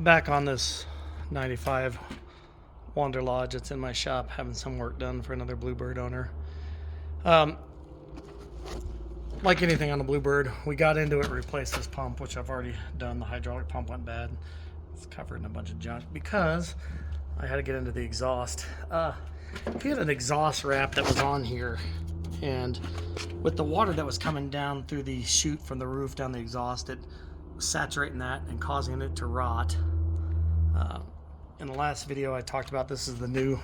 back on this 95 Wanderlodge. It's in my shop, having some work done for another Bluebird owner. Like anything on the Bluebird, we got into it, replaced this pump, which I've already done. The hydraulic pump went bad. It's covered in a bunch of junk because I had to get into the exhaust. He had an exhaust wrap that was on here, and with the water that was coming down through the chute from the roof down the exhaust, it was saturating that and causing it to rot. In the last video I talked about, this is the new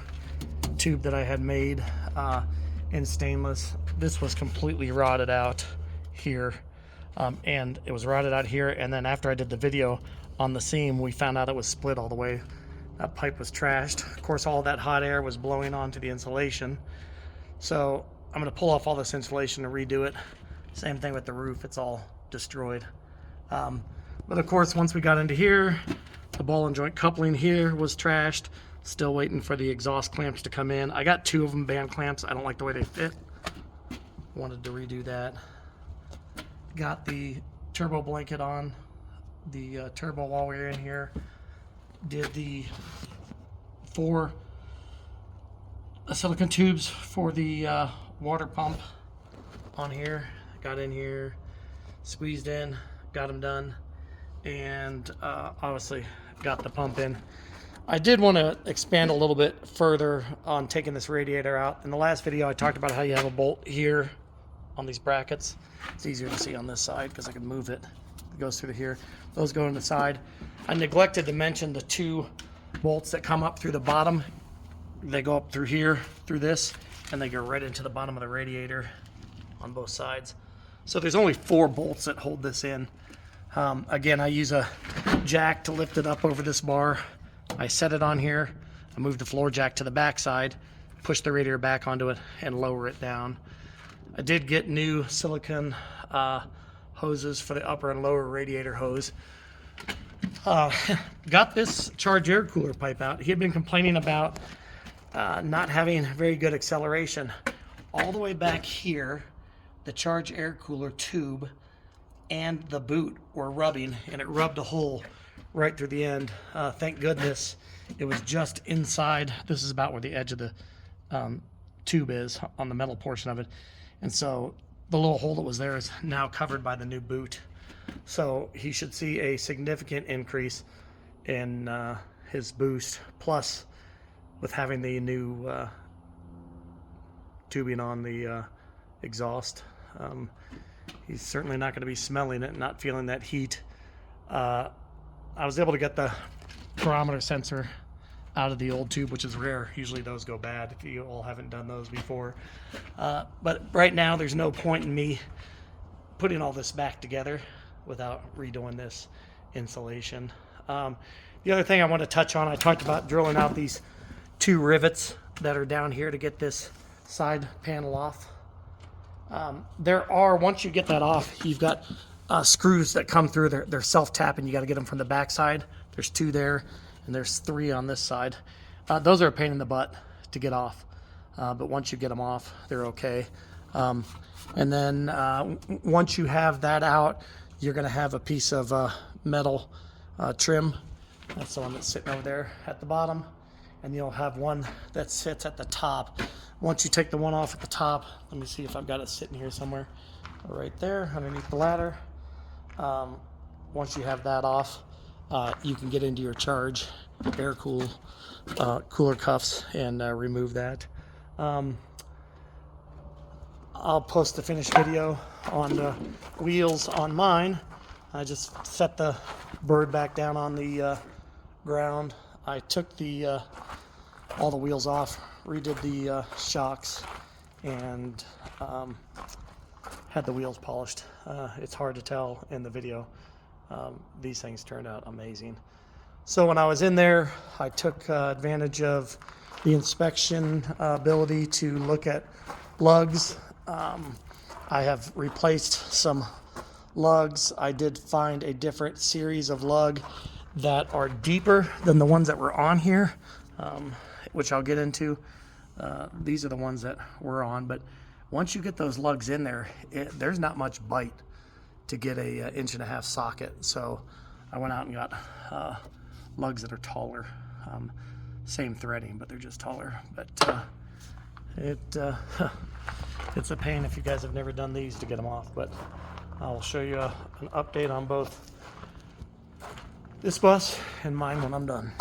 tube that I had made in stainless. This was completely rotted out here, and it was rotted out here, and then after I did the video on the seam, we found out it was split all the way. That pipe was trashed. Of course, all that hot air was blowing onto the insulation. So I'm gonna pull off all this insulation and redo it. Same thing with the roof, it's all destroyed. But of course, once we got into here, the ball and joint coupling here was trashed. Still waiting for the exhaust clamps to come in. I got 2 of them, band clamps. I don't like the way they fit. Wanted to redo that. Got the turbo blanket on the turbo while we were in here. Did the 4 silicone tubes for the water pump on here. Got in here, squeezed in, got them done, and obviously got the pump in. I did want to expand a little bit further on taking this radiator out. In the last video I talked about how you have a bolt here on these brackets. It's easier to see on this side because I can move it. It goes through here. Those go in the side. I neglected to mention the 2 bolts that come up through the bottom. They go up through here, through this, and they go right into the bottom of the radiator on both sides. So there's only 4 bolts that hold this in. Again, I use a jack to lift it up over this bar. I set it on here. I move the floor jack to the back side, push the radiator back onto it, and lower it down. I did get new silicone hoses for the upper and lower radiator hose. Got this charge air cooler pipe out. He had been complaining about not having very good acceleration. All the way back here, the charge air cooler tube and the boot were rubbing, and it rubbed a hole right through the end. Thank goodness it was just inside. This is about where the edge of the tube is on the metal portion of it. And so the little hole that was there is now covered by the new boot. So he should see a significant increase in his boost. Plus, with having the new tubing on the exhaust, he's certainly not going to be smelling it, not feeling that heat. I was able to get the barometer sensor out of the old tube, which is rare. Usually those go bad if you all haven't done those before. But right now there's no point in me putting all this back together without redoing this insulation. The other thing I want to touch on, I talked about drilling out these 2 rivets that are down here to get this side panel off. There are, once you get that off, you've got screws that come through. They're self-tapping. You got to get them from the back side. There's 2 there, and there's 3 on this side. Those are a pain in the butt to get off, but once you get them off, they're okay. And then once you have that out, you're going to have a piece of metal trim. That's the one that's sitting over there at the bottom, and you'll have one that sits at the top. Once you take the one off at the top, let me see if I've got it sitting here somewhere. Right there underneath the ladder. Once you have that off, you can get into your charge air cooler cuffs and remove that. I'll post the finished video on the wheels on mine. I just set the bird back down on the ground. I took the all the wheels off, redid the shocks, and had the wheels polished. It's hard to tell in the video. These things turned out amazing. So when I was in there, I took advantage of the inspection ability to look at lugs. I have replaced some lugs. I did find a different series of lug that are deeper than the ones that were on here, which I'll get into. These are the ones that we're on, but once you get those lugs in there, there's not much bite to get a 1.5 inch socket. So I went out and got lugs that are taller. Same threading, but they're just taller. But it's a pain if you guys have never done these to get them off. But I'll show you an update on both this bus and mine when I'm done.